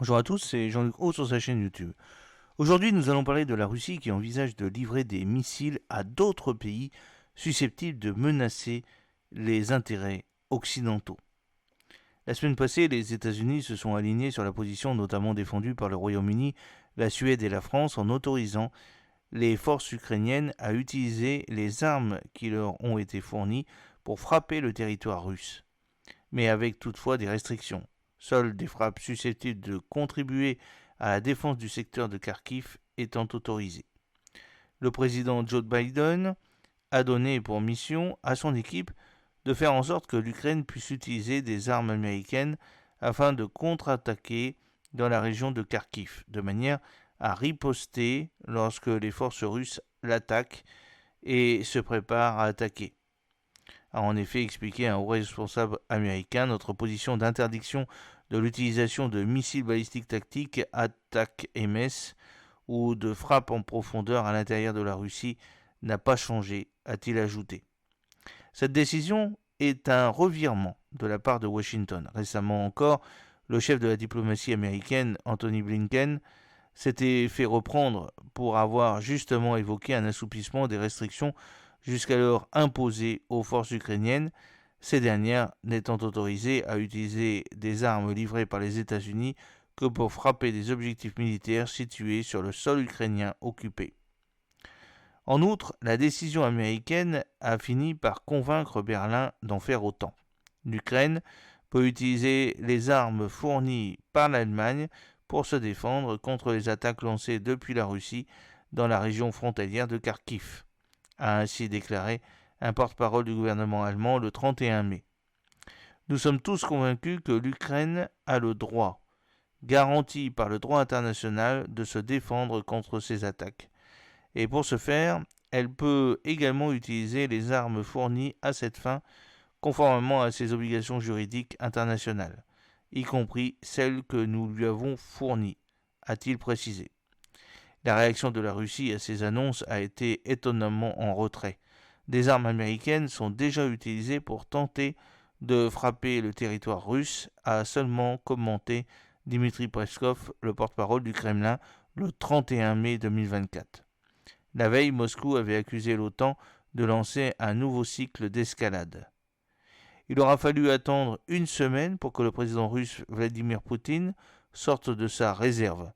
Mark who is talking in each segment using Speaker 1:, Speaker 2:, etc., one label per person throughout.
Speaker 1: Bonjour à tous, c'est Jean-Luc Haut sur sa chaîne YouTube. Aujourd'hui, nous allons parler de la Russie qui envisage de livrer des missiles à d'autres pays susceptibles de menacer les intérêts occidentaux. La semaine passée, les États-Unis se sont alignés sur la position notamment défendue par le Royaume-Uni, la Suède et la France en autorisant les forces ukrainiennes à utiliser les armes qui leur ont été fournies pour frapper le territoire russe, mais avec toutefois des restrictions. Seules des frappes susceptibles de contribuer à la défense du secteur de Kharkiv étant autorisées. Le président Joe Biden a donné pour mission à son équipe de faire en sorte que l'Ukraine puisse utiliser des armes américaines afin de contre-attaquer dans la région de Kharkiv, de manière à riposter lorsque les forces russes l'attaquent et se préparent à attaquer. A en effet expliqué un haut responsable américain notre position d'interdiction de l'utilisation de missiles balistiques tactiques ATACMS ou de frappe en profondeur à l'intérieur de la Russie n'a pas changé, a-t-il ajouté. Cette décision est un revirement de la part de Washington. Récemment encore, le chef de la diplomatie américaine, Anthony Blinken, s'était fait reprendre pour avoir justement évoqué un assouplissement des restrictions jusqu'alors imposées aux forces ukrainiennes, ces dernières n'étant autorisées à utiliser des armes livrées par les États-Unis que pour frapper des objectifs militaires situés sur le sol ukrainien occupé. En outre, la décision américaine a fini par convaincre Berlin d'en faire autant. L'Ukraine peut utiliser les armes fournies par l'Allemagne pour se défendre contre les attaques lancées depuis la Russie dans la région frontalière de Kharkiv, a ainsi déclaré un porte-parole du gouvernement allemand le 31 mai. Nous sommes tous convaincus que l'Ukraine a le droit, garanti par le droit international, de se défendre contre ces attaques. Et pour ce faire, elle peut également utiliser les armes fournies à cette fin, conformément à ses obligations juridiques internationales, y compris celles que nous lui avons fournies, a-t-il précisé. La réaction de la Russie à ces annonces a été étonnamment en retrait. Des armes américaines sont déjà utilisées pour tenter de frapper le territoire russe, a seulement commenté Dmitri Peskov, le porte-parole du Kremlin, le 31 mai 2024. La veille, Moscou avait accusé l'OTAN de lancer un nouveau cycle d'escalade. Il aura fallu attendre une semaine pour que le président russe Vladimir Poutine sorte de sa réserve.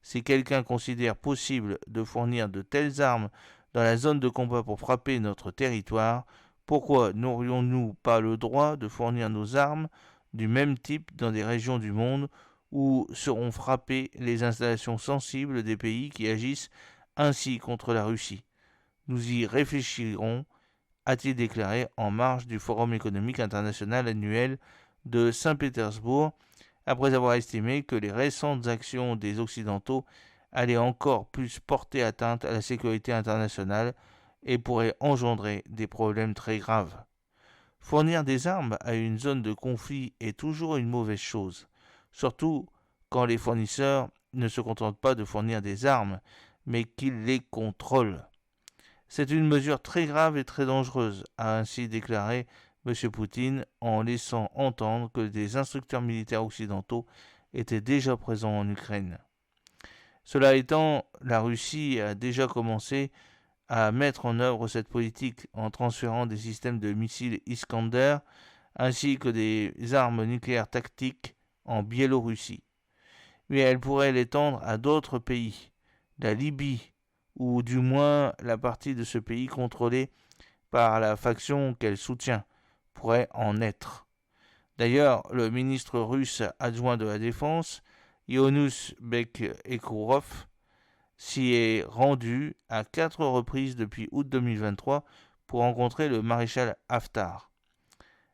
Speaker 1: Si quelqu'un considère possible de fournir de telles armes dans la zone de combat pour frapper notre territoire, pourquoi n'aurions-nous pas le droit de fournir nos armes du même type dans des régions du monde où seront frappées les installations sensibles des pays qui agissent ainsi contre la Russie? Nous y réfléchirons, a-t-il déclaré en marge du Forum économique international annuel de Saint-Pétersbourg, après avoir estimé que les récentes actions des Occidentaux allaient encore plus porter atteinte à la sécurité internationale et pourraient engendrer des problèmes très graves. Fournir des armes à une zone de conflit est toujours une mauvaise chose, surtout quand les fournisseurs ne se contentent pas de fournir des armes, mais qu'ils les contrôlent. C'est une mesure très grave et très dangereuse, a ainsi déclaré M. Poutine en laissant entendre que des instructeurs militaires occidentaux étaient déjà présents en Ukraine. Cela étant, la Russie a déjà commencé à mettre en œuvre cette politique en transférant des systèmes de missiles Iskander ainsi que des armes nucléaires tactiques en Biélorussie. Mais elle pourrait l'étendre à d'autres pays, la Libye, ou du moins la partie de ce pays contrôlée par la faction qu'elle soutient, pourrait en être. D'ailleurs, le ministre russe adjoint de la Défense, Ionus Bek-Ekourov, s'y est rendu à 4 reprises depuis août 2023 pour rencontrer le maréchal Haftar.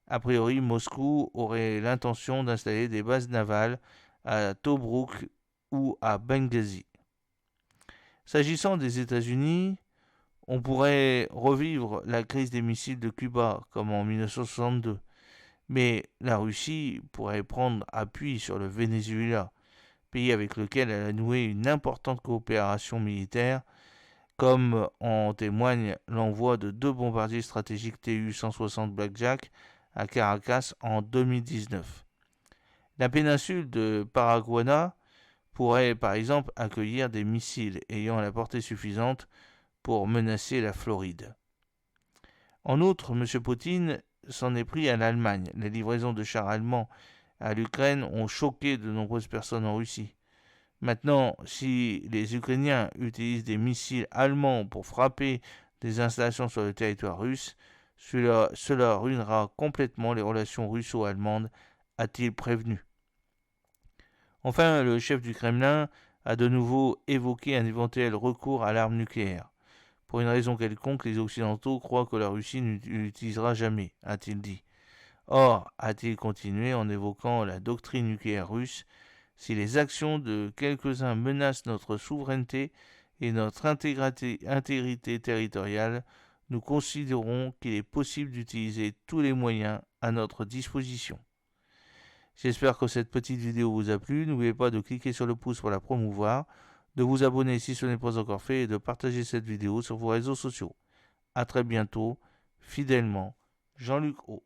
Speaker 1: A priori, Moscou aurait l'intention d'installer des bases navales à Tobruk ou à Benghazi. S'agissant des États-Unis, on pourrait revivre la crise des missiles de Cuba comme en 1962, mais la Russie pourrait prendre appui sur le Venezuela, pays avec lequel elle a noué une importante coopération militaire, comme en témoigne l'envoi de 2 bombardiers stratégiques Tu-160 Blackjack à Caracas en 2019. La péninsule de Paraguaná pourrait par exemple accueillir des missiles ayant la portée suffisante pour menacer la Floride. En outre, M. Poutine s'en est pris à l'Allemagne. Les livraisons de chars allemands à l'Ukraine ont choqué de nombreuses personnes en Russie. Maintenant, si les Ukrainiens utilisent des missiles allemands pour frapper des installations sur le territoire russe, cela ruinera complètement les relations russo-allemandes, a-t-il prévenu. Enfin, le chef du Kremlin a de nouveau évoqué un éventuel recours à l'arme nucléaire. Pour une raison quelconque, les Occidentaux croient que la Russie ne l'utilisera jamais, a-t-il dit. Or, a-t-il continué en évoquant la doctrine nucléaire russe, si les actions de quelques-uns menacent notre souveraineté et notre intégrité territoriale, nous considérons qu'il est possible d'utiliser tous les moyens à notre disposition. J'espère que cette petite vidéo vous a plu. N'oubliez pas de cliquer sur le pouce pour la promouvoir, de vous abonner si ce n'est pas encore fait et de partager cette vidéo sur vos réseaux sociaux. A très bientôt, fidèlement, Jean-Luc O.